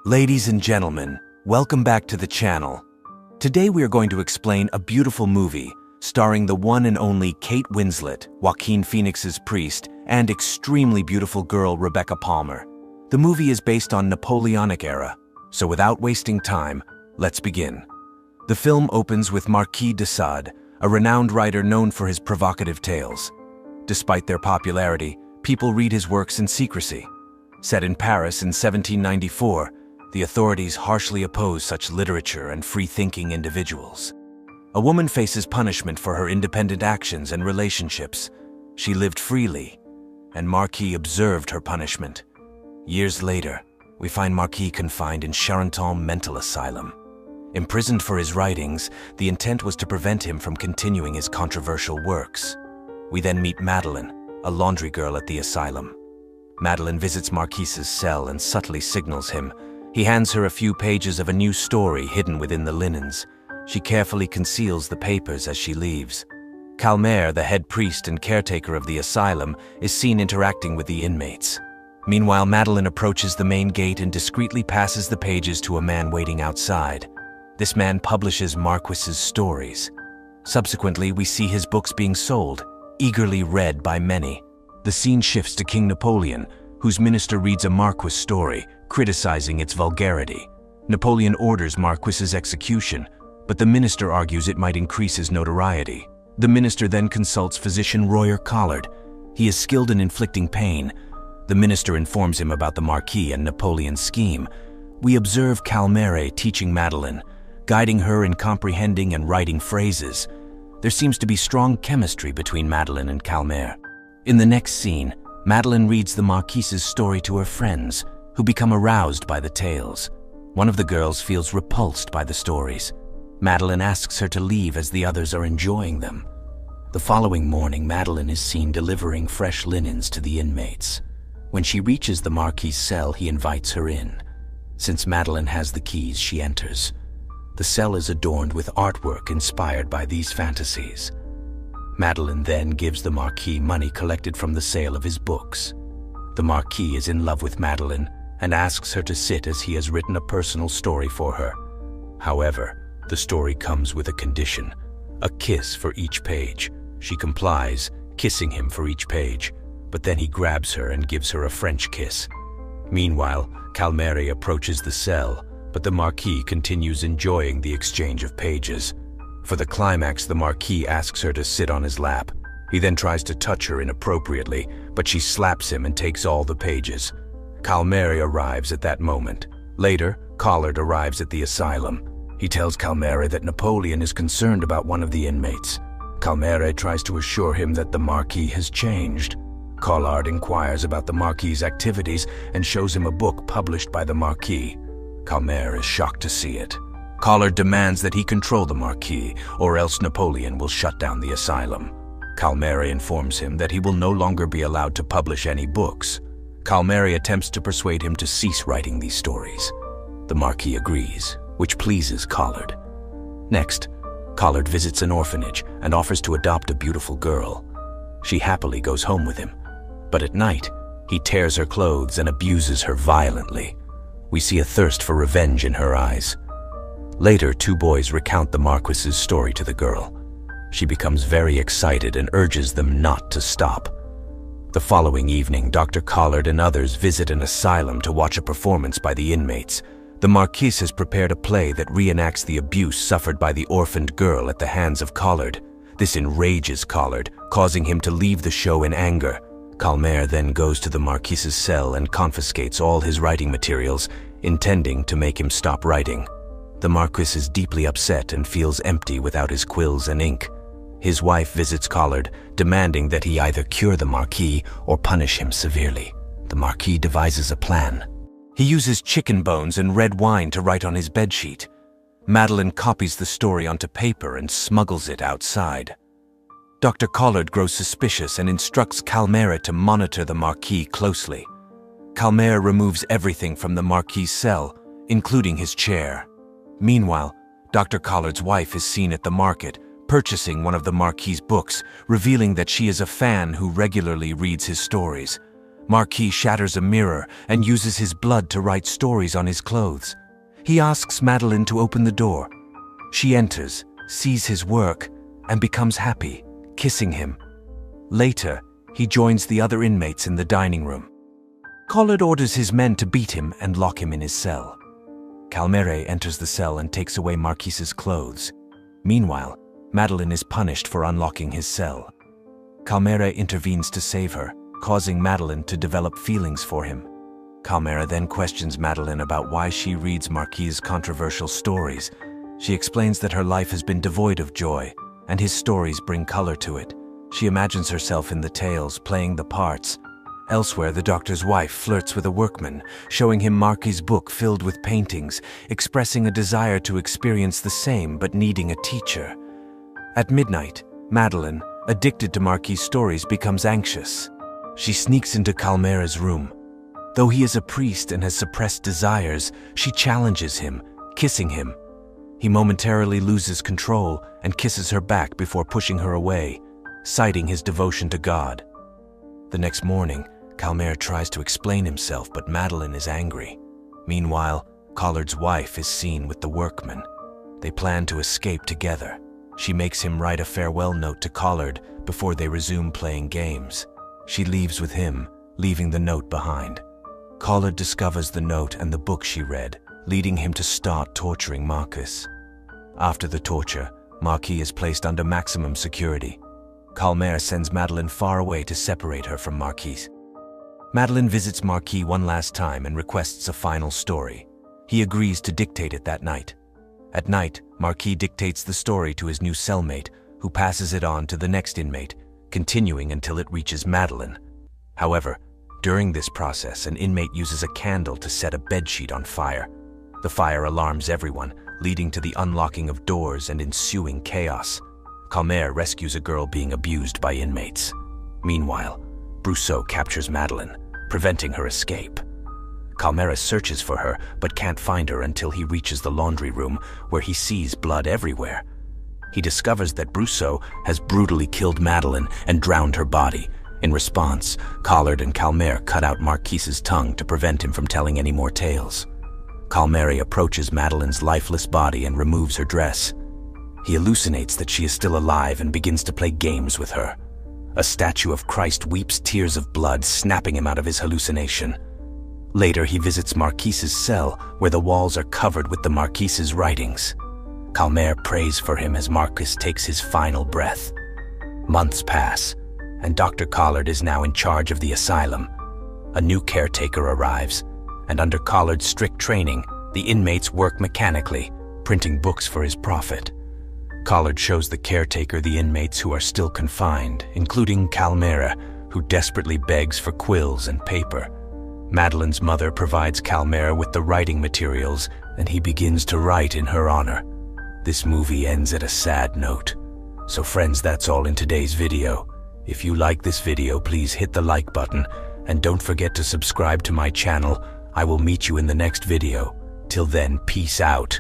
Ladies and gentlemen, welcome back to the channel. Today we are going to explain a beautiful movie starring the one and only Kate Winslet, Joaquin Phoenix's priest, and extremely beautiful girl Rebecca Palmer. The movie is based on Napoleonic era, so without wasting time, let's begin. The film opens with Marquis de Sade, a renowned writer known for his provocative tales. Despite their popularity, people read his works in secrecy. Set in Paris in 1794, the authorities harshly oppose such literature and free-thinking individuals. A woman faces punishment for her independent actions and relationships. She lived freely, and Marquis observed her punishment. Years later, we find Marquis confined in Charenton Mental Asylum. Imprisoned for his writings, the intent was to prevent him from continuing his controversial works. We then meet Madeline, a laundry girl at the asylum. Madeline visits Marquis's cell and subtly signals him. He hands her a few pages of a new story hidden within the linens. She carefully conceals the papers as she leaves. Coulmier, the head priest and caretaker of the asylum, is seen interacting with the inmates. Meanwhile, Madeline approaches the main gate and discreetly passes the pages to a man waiting outside. This man publishes Marquis's stories. Subsequently, we see his books being sold, eagerly read by many. The scene shifts to King Napoleon, whose minister reads a Marquis story, criticizing its vulgarity. Napoleon orders Marquis's execution, but the minister argues it might increase his notoriety. The minister then consults physician Royer Collard. He is skilled in inflicting pain. The minister informs him about the Marquis and Napoleon's scheme. We observe Coulmier teaching Madeline, guiding her in comprehending and writing phrases. There seems to be strong chemistry between Madeline and Coulmier. In the next scene, Madeline reads the Marquis's story to her friends, who become aroused by the tales. One of the girls feels repulsed by the stories. Madeline asks her to leave as the others are enjoying them. The following morning, Madeline is seen delivering fresh linens to the inmates. When she reaches the Marquis's cell, he invites her in. Since Madeline has the keys, she enters. The cell is adorned with artwork inspired by these fantasies. Madeline then gives the Marquis money collected from the sale of his books. The Marquis is in love with Madeline and asks her to sit as he has written a personal story for her. However, the story comes with a condition: a kiss for each page. She complies, kissing him for each page, but then he grabs her and gives her a French kiss. Meanwhile, Coulmier approaches the cell, but the Marquis continues enjoying the exchange of pages. For the climax, the Marquis asks her to sit on his lap. He then tries to touch her inappropriately, but she slaps him and takes all the pages. Coulmier arrives at that moment. Later, Collard arrives at the asylum. He tells Coulmier that Napoleon is concerned about one of the inmates. Coulmier tries to assure him that the Marquis has changed. Collard inquires about the Marquis's activities and shows him a book published by the Marquis. Coulmier is shocked to see it. Collard demands that he control the Marquis, or else Napoleon will shut down the asylum. Coulmier informs him that he will no longer be allowed to publish any books. Coulmier attempts to persuade him to cease writing these stories. The Marquis agrees, which pleases Collard. Next, Collard visits an orphanage and offers to adopt a beautiful girl. She happily goes home with him, but at night, he tears her clothes and abuses her violently. We see a thirst for revenge in her eyes. Later, two boys recount the Marquis's story to the girl. She becomes very excited and urges them not to stop. The following evening, Dr. Collard and others visit an asylum to watch a performance by the inmates. The Marquis has prepared a play that reenacts the abuse suffered by the orphaned girl at the hands of Collard. This enrages Collard, causing him to leave the show in anger. Coulmier then goes to the Marquis's cell and confiscates all his writing materials, intending to make him stop writing. The Marquis is deeply upset and feels empty without his quills and ink. His wife visits Collard, demanding that he either cure the Marquis or punish him severely. The Marquis devises a plan. He uses chicken bones and red wine to write on his bedsheet. Madeline copies the story onto paper and smuggles it outside. Dr. Collard grows suspicious and instructs Coulmier to monitor the Marquis closely. Coulmier removes everything from the Marquis' cell, including his chair. Meanwhile, Dr. Collard's wife is seen at the market, purchasing one of the Marquis' books, revealing that she is a fan who regularly reads his stories. Marquis shatters a mirror and uses his blood to write stories on his clothes. He asks Madeline to open the door. She enters, sees his work, and becomes happy, kissing him. Later, he joins the other inmates in the dining room. Collard orders his men to beat him and lock him in his cell. Calmere enters the cell and takes away Marquis's clothes. Meanwhile, Madeline is punished for unlocking his cell. Calmere intervenes to save her, causing Madeline to develop feelings for him. Calmere then questions Madeline about why she reads Marquis's controversial stories. She explains that her life has been devoid of joy, and his stories bring color to it. She imagines herself in the tales, playing the parts. Elsewhere, the doctor's wife flirts with a workman, showing him Marquis's book filled with paintings, expressing a desire to experience the same but needing a teacher. At midnight, Madeline, addicted to Marquis's stories, becomes anxious. She sneaks into Calmere's room. Though he is a priest and has suppressed desires, she challenges him, kissing him. He momentarily loses control and kisses her back before pushing her away, citing his devotion to God. The next morning, Calmere tries to explain himself, but Madeline is angry. Meanwhile, Collard's wife is seen with the workman. They plan to escape together. She makes him write a farewell note to Collard before they resume playing games. She leaves with him, leaving the note behind. Collard discovers the note and the book she read, leading him to start torturing Marquis. After the torture, Marquis is placed under maximum security. Calmere sends Madeline far away to separate her from Marquis. Madeline visits Marquis one last time and requests a final story. He agrees to dictate it that night. At night, Marquis dictates the story to his new cellmate, who passes it on to the next inmate, continuing until it reaches Madeline. However, during this process, an inmate uses a candle to set a bedsheet on fire. The fire alarms everyone, leading to the unlocking of doors and ensuing chaos. Calmere rescues a girl being abused by inmates. Meanwhile, Brousseau captures Madeline, preventing her escape. Calmere searches for her, but can't find her until he reaches the laundry room, where he sees blood everywhere. He discovers that Brousseau has brutally killed Madeline and drowned her body. In response, Collard and Calmere cut out Marquis's tongue to prevent him from telling any more tales. Calmere approaches Madeline's lifeless body and removes her dress. He hallucinates that she is still alive and begins to play games with her. A statue of Christ weeps tears of blood, snapping him out of his hallucination. Later, he visits Marquis's cell, where the walls are covered with the Marquis's writings. Calmere prays for him as Marquis takes his final breath. Months pass, and Dr. Collard is now in charge of the asylum. A new caretaker arrives, and under Collard's strict training, the inmates work mechanically, printing books for his profit. Collard shows the caretaker the inmates who are still confined, including Calmere, who desperately begs for quills and paper. Madeline's mother provides Calmere with the writing materials, and he begins to write in her honor. This movie ends at a sad note. So friends, that's all in today's video. If you like this video, please hit the like button, and don't forget to subscribe to my channel. I will meet you in the next video. Till then, peace out.